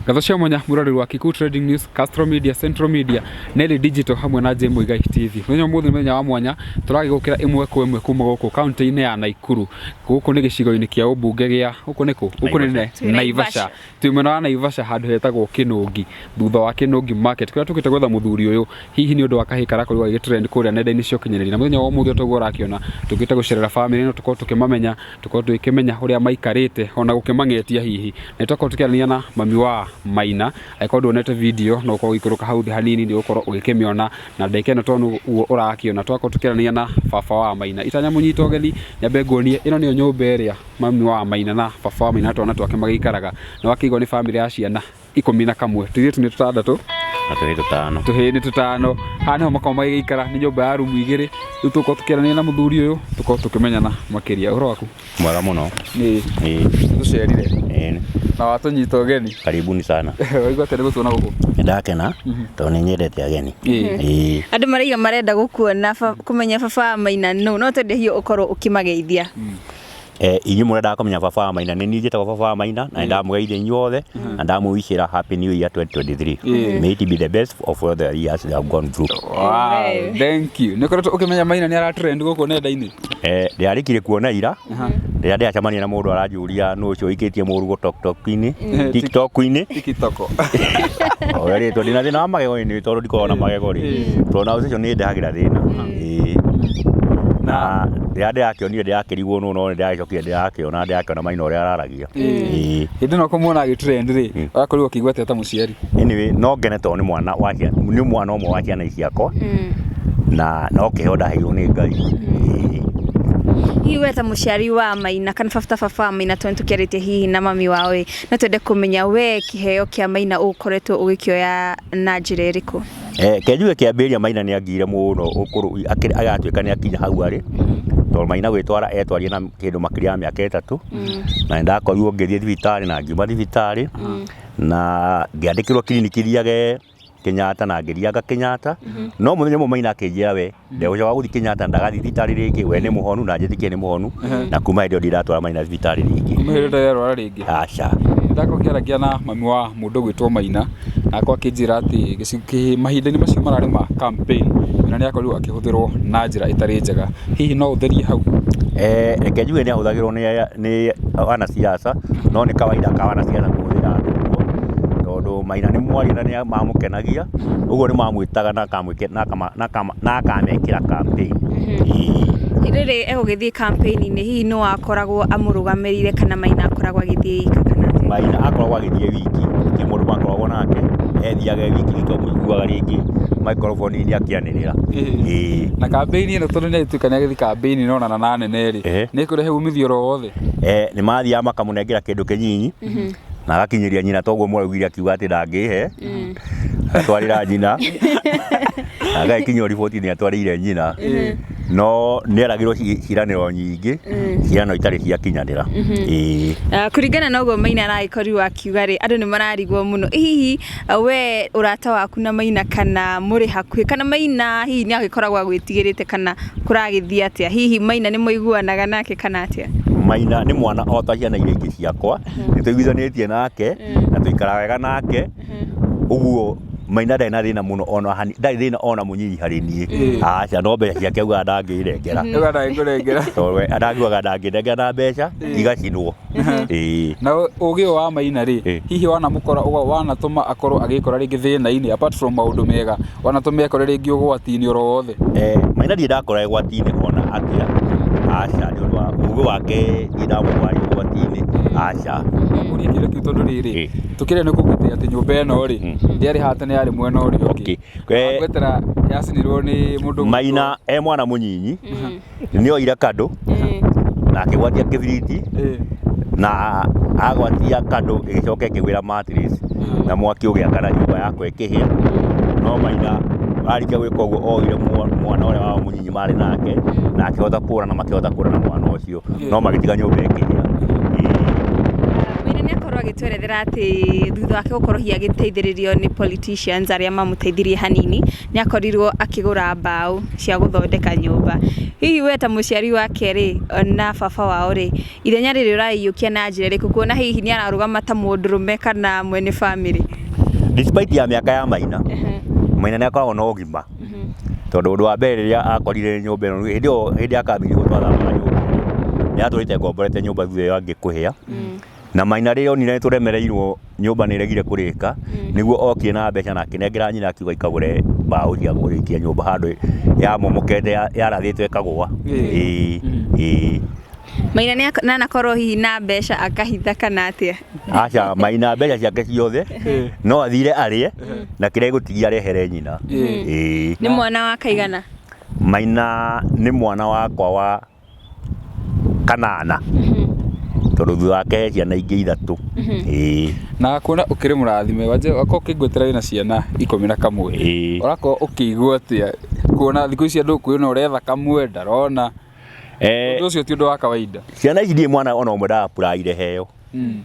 Gathocia Mwanya murori wa Kikuyu Trading News, Castro Media, Central Media, Neli Digital hamwe na Jemu Igai TV. Muthenya wa mwanya turagigukira imwe kwa imwe kuma guku county-ini ya Naikuru. Guku ni gicigo-ini kia ubunge gia guku niku guku ni Naivasha. Tumena wa Naivasha handu hetagwo Kinungi. Thutha wa Kinungi market kuria tukite gwetha muthuri uyu hihi ni undu wa kahikara kuri wa gitrend kuria nenda-ini cio kinyanĩria. Na muthenya wa umuthi tugwo rakiona tukite gucerera family no tuko tukimamenya tuko tukimenya uria maikarite ona gukimang'etia hihi. Na tuko tukiarania na mami wa Maina akorwo onete video no ukorwo ikuruka hau thi hanini ni ukorwo ugikimiona na ndeke no tonu urakiona twako tukirania na baba wa Maina itanya munyita ogeni nyambe nguonie ino niyo nyumba iria mami wa Maina na baba wa Maina twana twake magikaraga na wakiigwo ni family ya ciana 11 tuiretu ni tutandatu tuhini tutano hano makao magikara ni nyumba ya rumu igiri riu tuko tukirania na muthuri uyu tuko tukimenyana makiria uhoro waku mwega muno ni tucerire na watunyita ogeni karibuni sana waigwa tene gutona guku ndakena to ni nyendete ageni andu maraiga marenda gukuona kumenya baba Maina no tende hiyo ukorwo ukimageithia inyi murenda kumenya baba Maina ni njita baba Maina na ndamugeithia inyuothe na ndamwishira happy new year 2023 may it be the best of all the years that have gone through. Wow, thank you. Nikoretwo ukimenya Maina ni ara trend guku nenda-ini ndiarikire kuona ira rĩrĩa ndĩacemania na mũndũ aranjũria nũ ũcio ũikĩtie mũrugo TikTok-inĩ oya rĩtwa ndĩna thĩna wa magego-inĩ tondũ ndikoragwo na magego-rĩ pronunciation nĩ ndehagĩra thĩna na rĩrĩa ndĩrakĩonire ndĩrakĩrigwo no ndĩragĩcokire ndĩrakĩona Maina ũrĩa araragia hĩndĩ no kũmuona agĩtrend-rĩ ũrakorirwo ũkĩigua atĩa ta mũciari anyway no ngene tondũ nĩ mwana ũmwe wa ciana ciakwa na no kĩheo ndaheirwo nĩ Ngai hiwe ta muciari wa Maina kana baba Maina tukiarite hihi na mami wawe na twende kumenya we kiheo kia Maina ukoretwo ugikioya na njira iriku kenjuge kiambiria Maina ni agire muno ukuru agatuika ni akinya hau ari to Maina gwitwara etwarie na kindu makiria miaka 3 na ndakorirwo ngithie thibitari na ngiuma thibitari na ngiandikirwo kliniki thiage Kenyatta na ngiriaga Kenyatta no muthenya Maina akinjira we ndegũcoka guthi Kenyatta ndagathi thibitari ringi we ni muhonu na njitikie ni muhonu na kuma hĩndĩ ĩyo ndiratwara Maina thibitari ringi umehirite yarwara ringi aca ndako kiaragia na mami wa mundu gwitwo Maina na kwa kinjira ati giciki mahinda-ini macio marari ma campaign na ni akorirwo akihuthirwo na njira itari njega hihi no utherie hau reke njuge ni ahuthagirwo ni wana siasa no ni kawaida ka wana siasa kuhuthira tondu Maina ni mwari na ni mamukenagia uguo ni mamwitaga na akamekira campaign riri egugithie campaign-ini hihi no akoragwo amurugamirire kana Maina akoragwo agithie ika kana Maina akoragwo agithie wiki ti mundu makoragwo nake ethiaga wiki to muiguaga ringi microphone ni akianirira na campaign ino tondu ni ituka ni agithie campaign no na nene ri ni kurehe umithio ro wothe ni mathia makamunengera kindu kinyinyi na agakinyiria nyina toguo mwarugire akiuga ati ndangihe atwarira nyina agakinywo riboti ni atwarire nyina no neragirwo ciraniro nyingi ciano itari ciakinyanira kuringana na uguo Maina aragikorirwo akiuga ri andu ni mararigwo muno hihi we urata waku na Maina kana muri hakuhi kana Maina hihi ni agikoragwo agwitigirite kana kuragithia atia hihi Maina ni muiguanaga nake kana atia Maina ni mwana o ta ciana iria ingĩ ciakwa nĩ tũiguithanitie nake na tũikaraga wega nake uguo Maina ndarĩ na thĩna mũno ona ndarĩ thĩna ona mũnyinyi harĩ niĩ aca no mbeca ciake auga ndangĩrengera tondũ ndangiugaga ndangĩnengera na mbeca igacinwo na ũgĩ wa Maina rĩ hihi wanamũkora wanatũma akorwo agĩkora rĩngĩ thĩna-inĩ apart from maũndũ mega wanatũma ekore rĩngĩ ũgwati-inĩ oro wothe Maina ndirĩ ndakora ũgwati-inĩ ona atĩa aca nĩ ũndũ wa ũgĩ wake ndamũtwari ũgwati-inĩ aca ũria kĩrĩa kiu tondũ rĩrĩ tukĩrĩa nĩ kũgĩte atĩ nyũmba ĩno rĩ ndĩarĩ hata nĩ yarĩ mwena ũrĩa ũngĩ gwetera yacinirwo nĩ mũndũ Maina mwana mũnyinyi nĩ oire kandũ na akĩgwatia kĩbiriti na agwatia kandũ ĩgĩcoka ĩkĩgwĩra mattress na mwaki ũgĩakana nyũmba yakwa ĩkĩhĩa no Maina arĩkia gwĩka ũguo oire mwana ũrĩa wao mũnyinyi marĩ nake na akĩhota kũra na makĩhota kũra na mwana ũcio no magĩtiga nyũmba ĩkĩhĩa Maina nĩ akorwo akorwo agĩtwerethera atĩ thutha wake gũkorwo hihi agĩteithĩrĩrio nĩ politicians arĩa mamũteithirie hanini nĩ akorirwo akĩgũra mbaũ cia gũthondeka nyũmba. Hihi we ta mũciari wake rĩ na baba wao rĩ, ithenya rĩrĩ ũraiyũkia na njĩra ĩrĩkũ, kuona hihi nĩ ararũgama ta mũndũrũme kana mwene family? Despite ya mĩaka ya Maina, Maina nĩ akoragwo na ũgima, tondũ ũndũ wa mbere rĩrĩa akorire nyũmba ĩno hĩndĩ akambĩrĩria gũtwara nyũmba nĩ atũrĩte ngomborete nyũmba thutha ĩyo angĩ kũhĩa. Na Maina rĩrĩa onire nĩ tũremereirwo nyũmba nĩ ĩregire kũrĩka, nĩguo okire na mbeca na akĩnengera nyina akiuga ikagũre mbaũ cia kũrĩkia nyũmba handũ ya momokete yarathĩtwo ĩkagũa. Maina nĩ anakorwo hihi na mbeca akahitha kana atĩa? Aca, Maina mbeca ciake ciothe no athire arĩe na kĩrĩa gũtigia arehere nyina. Nĩ mwana wa kaigana? Maina nĩ mwana wakwa wa kanana, tondũ thutha wake he ciana ingĩ 3. Na kuona ũkĩrĩ mũrathime wakorwo ũkĩngwetera wĩna ciana 11, ũrakorwo ũkĩigua atĩa kuona thikũ ici andũ kwĩna ũretha kamwe ndarona? Ũndũ ũcio ti ũndũ wa kawaida. Ciana ici ndirĩ mwana ona ũmwe ndapuraire heo,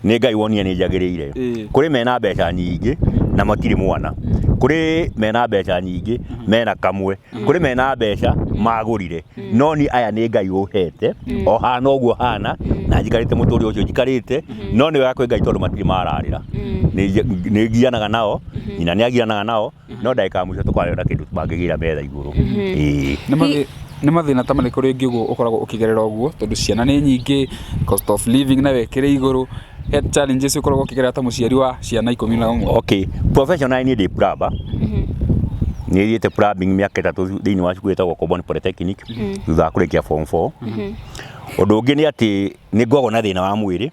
nĩ Ngai wonire nĩ njagĩrĩire. Kũrĩ mena mbeca nyingĩ na matirĩ mwana, kũrĩ mena mbeca nyingĩ mena kamwe, kũrĩ mena mbeca magũrire, no ni aya nĩ Ngai ũhete o hana ũguo hana na njikarĩte mũtũrĩre ũcio njikarĩte, no nĩ wega kwĩ Ngai tondũ matirĩ mararĩra. Nĩ ngianaga nao, nyina nĩ agianaga nao, no ndagĩka ya mũico tũkwarĩra kĩndũ mangĩgĩra metha igũrũ. Nĩ mathĩna ta marĩkũ rĩngĩ ũkoragwo ũkĩgerera ũguo, tondũ ciana nĩ nyingĩ, cost of living na wekĩre igũrũ, health challenges ũkoragwo ũkĩgerera ta mũciari wa ciana 11? Okay, professional niĩ ndĩ plumber. Nĩ thiĩte plumbing mĩaka 3 thĩinĩ wa cukuru ĩtagwo Comboni Polytechnic thutha wa kũrĩkia form 4. Ũndũ ũngĩ nĩ atĩ nĩ ngoragwo na thĩna wa mwĩrĩ,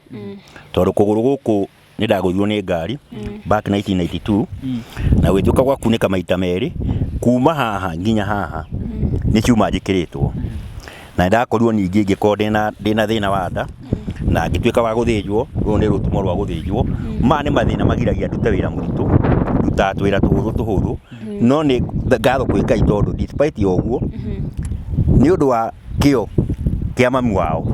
tondũ kũgũrũ gũkũ nĩ ndagũthirwo nĩ ngari back 1992 na gwĩtuĩka gwa kunĩka maita merĩ, kuma haha nginya haha nĩ ciuma njĩkĩrĩtwo, na ndakorirwo ningĩ ngĩkorwo ndĩna thĩna wa nda na ngĩtuĩka wa gũthĩnjwo. Rũrũ nĩ rũtumo rwa gũthĩnjwo. Maya nĩ mathĩna magiragia ndute wĩra mũritũ, ndutaga twĩra tũhũthũ, no nĩ ngatho kwĩ Ngai tondũ despite ũguo nĩ ũndũ wa kĩo kĩa mami wao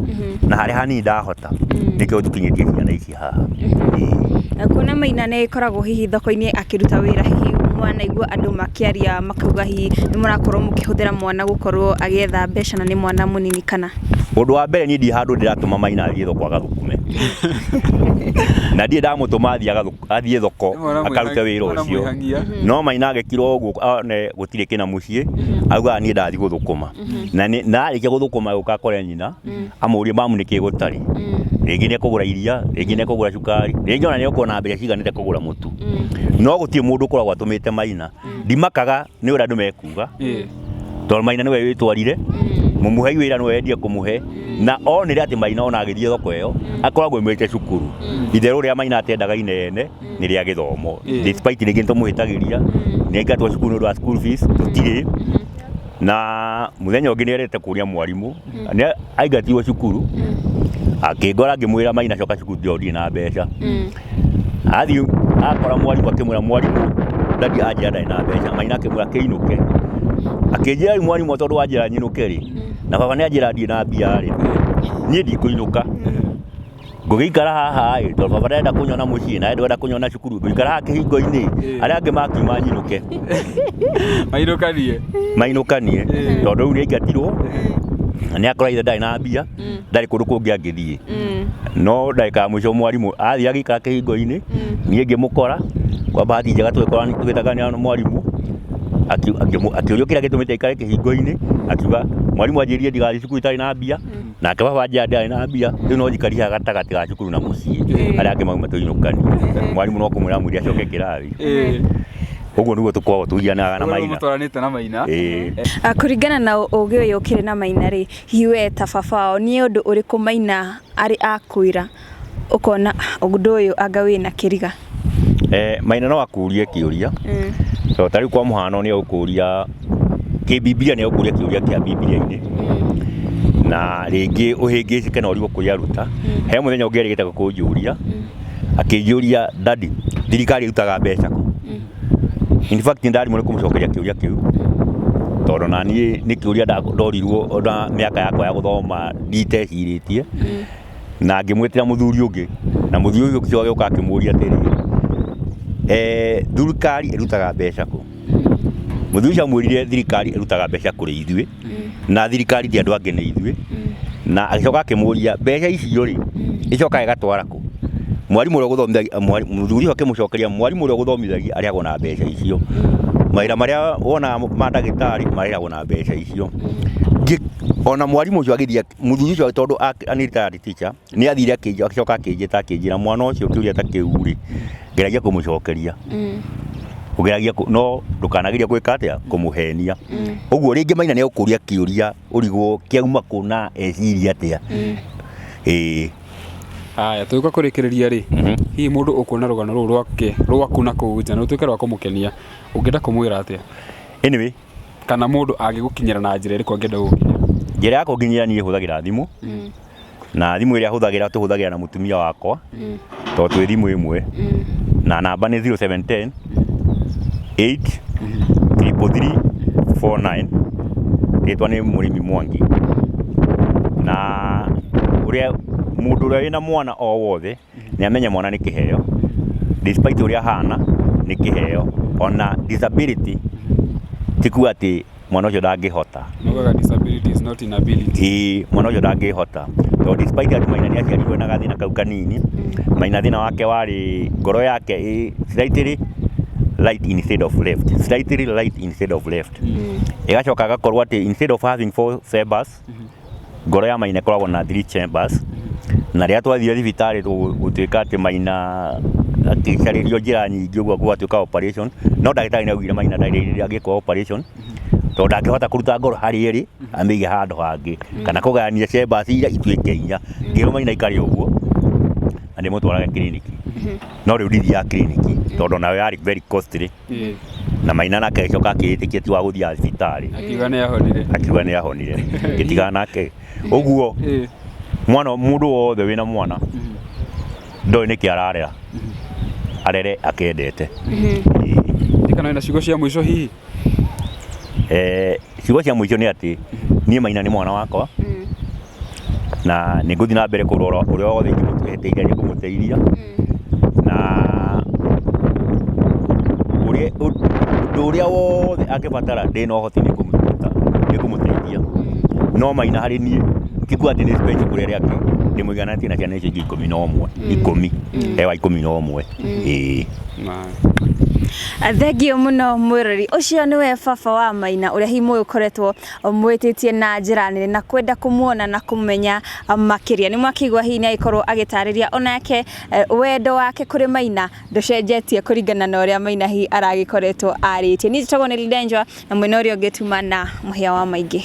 na harĩa hanini ndahota nĩkĩo tũkinyĩtie ciana ici haha. Kuona Maina nĩ ĩkoragwo hihi thoko-inĩ akĩruta wĩra, hihi mwanaigua andũ makĩaria makauga hihi nĩ mũrakorwo mũkĩhũthĩra mwana gũkorwo agĩetha mbeca na nĩ mwana mũnini kana? Ũndũ wa mbere niĩ ndirĩ handũ ndĩratũma Maina athiĩ thoko agathũkũme, na ndirĩ ndamũtũma athiĩ thoko akarute wĩra ũcio, no Maina agĩkirwo ũguo one gũtirĩ kĩna mũciĩ augaga niĩ ndathiĩ gũthũkũma, na arĩkia gũthũkũma gũka akore nyina amũrie mamu nĩkĩ gũtarĩ, rĩngĩ nĩ kũgũra iria, rĩngĩ nĩ kũgũra cukari, rĩngĩ ona nĩ ũkorwo na mbeca ciganĩte kũgũra mũtu, no gũtirĩ mũndũ ũkoragwo atũmĩte Maina. Ndimakaga nĩ ũrĩa andũ mekuga, tondũ Maina nĩwe wĩtwarire, mũmũhei wĩra nĩwe endie kũmũhe, na onire atĩ Maina ona agĩthiĩ thoko ĩyo akoragwo aumĩte cukuru. Itherũ rĩa Maina atendaga inene nĩ rĩa gĩthomo, despite rĩngĩ nĩtũmũhĩtagĩria, nĩ aingatwo cukuru nĩ ũndũ wa school fees tũtirĩ, na mũthenya ũngĩ nĩ erĩte kũria mwarimũ, nĩ aingatirwo cukuru akĩngora ngĩmwĩra Maina coka cukuru ndirĩ na mbeca. Athiĩ akora mwarimũ akĩmwĩra mwarimũ ndathi anjĩra ndarĩ na mbeca, Maina akĩmwĩra kĩinũke, akĩnjĩra mwarimũ tondũ wanjĩra nyinũke rĩ na baba nĩ anjĩra ndirĩ na mbia rĩ niĩ ndikũinũka, ngũgĩikara haha ĩ tondũ baba ndarenda kũnyona mũciĩ na ndenda kũnyona cukuru, ngũikara haha kĩhingo-inĩ arĩa angĩ makiuma nyinũke. Mainũkanie tondũ rĩu nĩ aingatirwo na nĩ akora ithe ndarĩ na mbia, ndarĩ kũndũ kũngĩ angĩthiĩ, no ndagĩka ya mũico mwarimũ athiĩ agĩikara kĩhingo-inĩ, niĩ ngĩmũkora kwa bahati njega tũgĩtaganĩra na mwarimũ, akĩũrio kĩrĩa gĩtũmĩte aikare kĩhingo-inĩ, akiuga mwarimũ anjĩrire ndigathiĩ cukuru itarĩ na mbia, nake baba anjĩra ndarĩ na mbia, rĩu no njikarie haha gatagatĩ ga cukuru na mũciĩ arĩa angĩ mauma tũinũkanie. Mwarimũ no kũmwĩra amwĩre acoke kĩrathi. Ũguo nĩguo tũkoragwo tũgianaga na Maina. Mũtwaranĩte na Maina. Kũringana na ũgĩ ũyũ ũkĩrĩ na Maina rĩ, hihi we ta baba wao nĩ ũndũ ũrĩkũ Maina arĩ akwĩra ũkona ũndũ ũyũ anga wĩna kĩriga? Maina no akũrie kĩũria, tondũ ta rĩu kwa mũhano nĩ egũkũria kĩbibilia, nĩ egũkũria kĩũria kĩa bibilia-inĩ, na rĩngĩ ũhĩngĩcĩke na ũrigwo kũrĩaruta. He mũthenya ũngĩ erĩgĩte kũnjũria akĩnjũria ndadi thirikari ĩrutaga mbeca kũ? In fact ndarimũ nĩ kũmũcokeria kĩũria kĩu, tondũ na niĩ nĩ kĩũria ndorirwo na mĩaka yakwa ya gũthoma nditecirĩtie, na ngĩmwĩtĩra mũthuri ũngĩ na muthii uyu kĩoge ũkakĩmũria atĩrĩ thirikari ĩrutaga mbeca kũ? Muthii ũcio amwĩrire thirikari ĩrutaga mbeca kũrĩ ithuĩ na thirikari ti andũ angĩ nĩ ithuĩ, na agĩcoka akĩmũria mbeca icio rĩ icoka ĩgatwara kũ? Mwarimũ ũrĩa ũgũthomithagia, muthuri ũcio akĩmũcokeria mwarimũ ũrĩa ũgũthomithagia arĩagwo na mbeca icio, mawĩra marĩa wonaga ma ndagĩtarĩ marĩagwo na mbeca icio. Ona mwarimũ ũcio agĩthiĩ, muthuri ũcio tondũ nĩ retired teacher, nĩ athire agĩcoka akĩnjĩta akĩnjĩra mwana ũcio kĩũria ta kĩu rĩ geragia kũmũcokeria, ũgeragia no ndũkanageria gwĩka atĩa kũmũhenia. Ũguo rĩngĩ Maina nĩ egũkũria kĩũria ũrigwo kĩauma kũ na eciria atĩa. Haya, tũgĩũka kũrĩkĩrĩria rĩ, hihi mũndũ ũkuona rũgano rũrũ rwake rwaku na kũu nja na rũtuĩke rwa kũmũkenia, ũngĩenda kũmwĩra atĩa? Anyway, kana mũndũ angĩgũkinyĩra na njĩra ĩrĩkũ angĩenda gũkinyĩra? Njĩra ya kũnginyĩra niĩ hũthagĩra thimũ, na thimũ ĩrĩa hũthagĩra tũhũthagĩra na mũtumia wakwa tondũ twĩ thimũ ĩmwe, na namba nĩ 0710 83349. Rĩtwa nĩ Mũrĩmi Mwangi. Na ũrĩa mũndũ ũrĩa wĩna mwana o wothe nĩ amenya mwana nĩ kĩheo, despite ũrĩa ahana nĩ kĩheo, ona disability ti kuga atĩ mwana ũcio ndangĩhota. Nogaga disability is not inability. Mwana ũcio ndangĩhota tondũ despite atĩ Maina nĩ aciarirwo na gathĩna kau kanini, Maina thĩna wake warĩ ngoro yake slightly right instead of left, slightly right instead of left. Ĩgacoka agakorwo atĩ instead of having 4 chambers, ngoro ya Maina ĩkoragwo na 3 chambers. Na rĩrĩa twathire thibitarĩ gũtuĩka atĩ Maina akĩcarĩrio njĩra nyingĩ ũguo gwatuĩka operation, no ndagĩtarĩ nĩ augire Maina ndarĩrĩria agĩkwo operation tondũ ndangĩhota kũruta ngoro harĩ ĩrĩ amĩige handũ hangĩ kana kũgayania chambers iria ituĩke inya. Ngĩrwo Maina ikare ũguo na ndĩmũtwaraga kiriniki, no rĩu ndithiaga kiriniki tondũ nayo yarĩ very costly, na Maina nake agĩcoka akĩĩtĩkia ti wa gũthiaga thibitarĩ, akiuga nĩ ahonire, ngĩtigana nake. Ũguo mwana mũndũ wothe wĩna mwana ndoĩ nĩkĩ ararera, arere akendete. Kana wĩna ciugo cia mũico hihi? Ciugo cia mũico nĩ atĩ niĩ Maina nĩ mwana wakwa, na nĩ ngũthiĩ na mbere kũrora ũrĩa wothe ingĩmũteithia nĩ kũmũteithia, na ũndũ ũrĩa wothe angĩbatara ndĩ na ũhoti nĩ kũmũteithia. No Maina harĩ niĩ ti kuga atĩ nĩ special kũrĩ arĩa angĩ, ndĩmũigananĩtie na ciana icio ingĩ 11, wa 11. Thengio mũno mwĩrori ũcio nĩwe baba wa Maina ũrĩa hihi mũgĩkoretwo mwĩtĩtie na njĩra nene na kwenda kũmuona na kũmenya makĩria. Nĩ mwakĩigua hihi nĩ agĩkorwo agĩtarĩria onake wendo wake kũrĩ Maina ndũcenjetie kũringana na ũrĩa Maina hihi aragĩkoretwo arĩtie. Niĩ njĩtagwo nĩ Lidenjwa na mwena ũrĩa ũngĩ tuma na mũhĩa wa maingĩ.